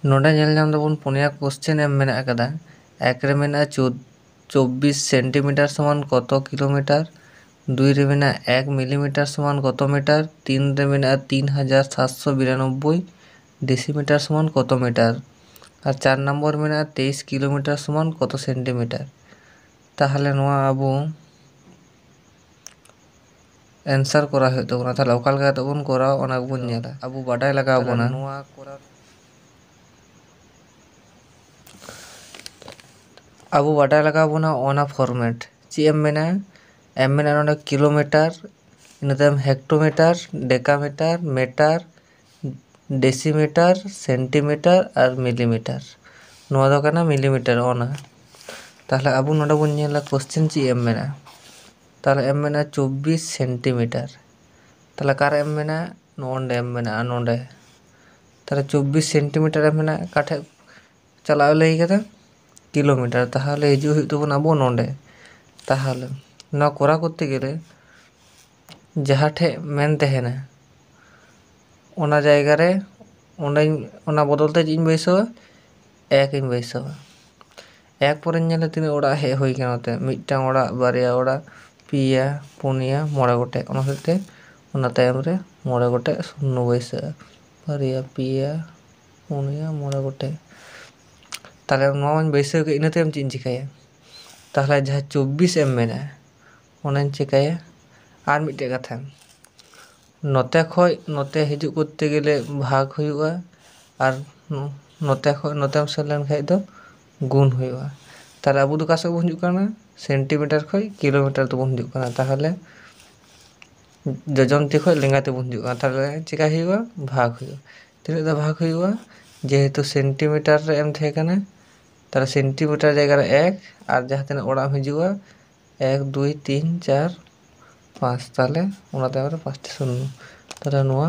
नोडे nail नाम दाबोन Punia question M मेना आकादा। एक रे मेना 24 सेंटीमीटर समान कत किलोमीटर, दुई रे मेना 1 मिलीमीटर समान कत मीटर, तीन रे मेना 3792 डेसीमीटर समान कत मीटर और 4 नम्बर मेना 23 किलोमीटर समान कत सेंटीमीटर। ताहले नोआ आबो एंसर करा है तबना। ताहले ओका लगा तबन करा ओना गबन नेला। आबो बाडाय लगाव बना नोआ करा आबो बाडाय लगाव बना ओना फॉर्मेट ची एम मेना नोडे किलोमीटर, इना तायम hectometre, decametre, metre, decimetre, centimetre और मिलीमीटर। नोआ दो कना मिलीमीटर ओना। ताहले आबो नोडे बन नेला क्वेश्चन ची एम मेना। ताहले एम मेना 24 सेंटीमीटर। ताहले कार एम मेना नोंडे एम मेना नोंडे। ताहले 24 सेंटीमीटर एम मेना काठे चलाव लई कदा किलोमीटर। ताहले हिजु हुई तबन आबो नोंडे। ताहले ना करा करते गेले जहाँ ठे मेन तहेना ओना जायगा रे ओना बदलते इन बैसावा एक इन बैसावा। एक पर नेले तिने ओड़ा हे होई केना ते मिटटांग ओड़ा, बारिया ओड़ा, पिया, पुनिया, मोड़े गोटे। ओना होते ओना तायम रे मोड़े गोटे शून्य बैसा। बारिया, पिया, पुनिया, मोड़े गोटे। ताहले नोआ बैसा के इना तायम चिन चिकाया। ताहले जहाँ 24 एम मेना ओना चिकाया आर मिटे कथा नोते खय नोते हिजु करते गेले भाग हुआ और नोते खय नोते सेन लेन खाय दो गुण हुआ। ताहले आबो दो कासे बन हिजु काना सेंटीमीटर खय किलोमीटर तो बन हिजु काना। ताहले जोजन ती खय लेंगा ते बन हिजु काना। ताहले चिका हुआ भाग हुआ। तिने दा भाग हुआ जेहेतु सेंटीमीटर रे एम थे काना ताहले सेंटीमीटर जायगा रे 1 और जहाँ तिने ओड़ा हिजुआ 1 2 3 4 5। ताहले ओना तायम रे 5 टी शून्य। ताहले नोआ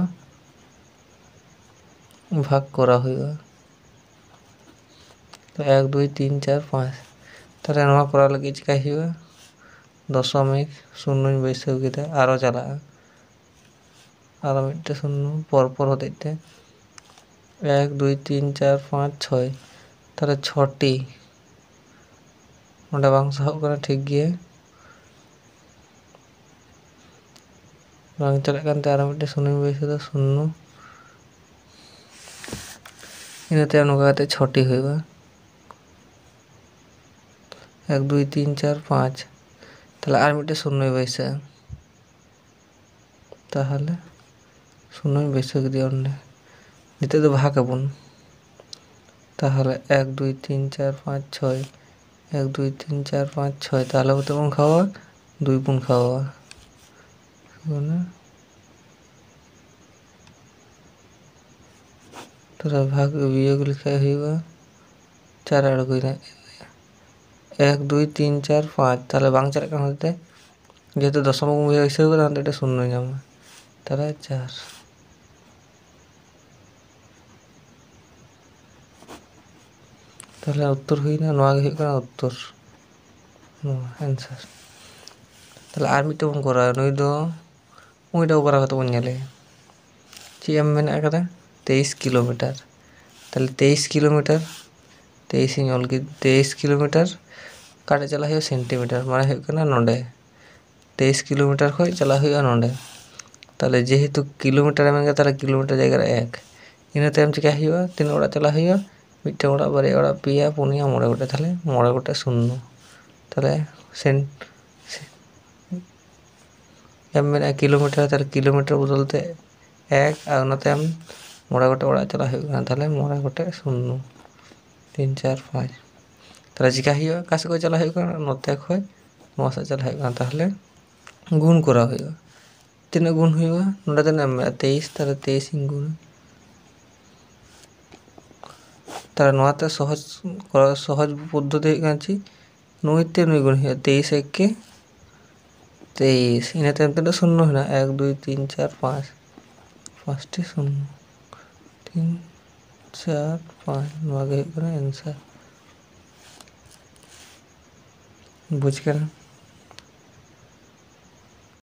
भाग करा हुआ। तो 1 2 3 4 5। ताहले नोआ करा लगी चिका हुआ दशमिक शून्य बैसाव केदा आरो चला आरो मिटे शून्य पर होते 1 2 3 4 5 6। ताहले 6 टी ओंडे बांग साहब करा ठीक गया बांग चला कांते आरो मिटे शून्य बैसाव शून्य। इना तायम नोका काते 6 टी हुआ 1 2 3 4 5। ताहले आर मिटे शून्य बैसा। ताहले शून्य बैसाव केदिया ओंडे निते दो भाग आबोन। ताहले 1 2 3 4 5 6 1 2 3 4 5 6। ताहले बोते बन खावा 2 पुन खावा ताहले भाग वियोग लिखा हुआ 4 अड़गोइना 1 2 3 4 5। ताहले बांग चला कान होते जेहेतु दशमिक बैसाव कदा ओंडे शून्य नामा। ताहले 4। ताहले उत्तर हुईना नोआ गे हुई काना उत्तर नोआ आंसर। ताहले आर मिटे बन करा नई दो उइडा करा कते बन नेले ची एम मेना कदा 23 किलोमीटर। ताहले 23 किलोमीटर 23 इन ऑल की 23 किलोमीटर काटे चला हुआ सेंटीमीटर माने हुई काना नोंडे 23 किलोमीटर खय चला हुआ नोंडे। ताहले जेहेतु किलोमीटर में ताहले किलोमीटर जायगा रे 1 इना तायम चिका हुआ तीन ओड़ा चला हुआ मिटे ओड़ा, बारिया ओड़ा, पिया, पुनिया, मोड़े गोटे। ताहले मोड़े गोटे शून्य। ताहले सेन एम मेना किलोमीटर ताहले किलोमीटर बदलते 1 और ओना तायम मोड़े गोटे ओड़ा चला हुआ। ताहले मोड़े गोटे शून्य 3 4 5। ताहले चिका हुआ कासे को चला हुआ नोते खय नोआ सा चला हुआ। ताहले गुण करा हुआ तीन गुण हुआ नोडे देन एम 23। ताहले 23 इन गुण ताहले नोआ ते सहज पद्धति हुई काना ची नई ते नई गुण हुआ 23 1 के 23। इना तायम ते शून्य हुना 1 2 3 4 5 5 टी शून्य 3 4 5 नोआ गे हुई काना आंसर बुझ के ना।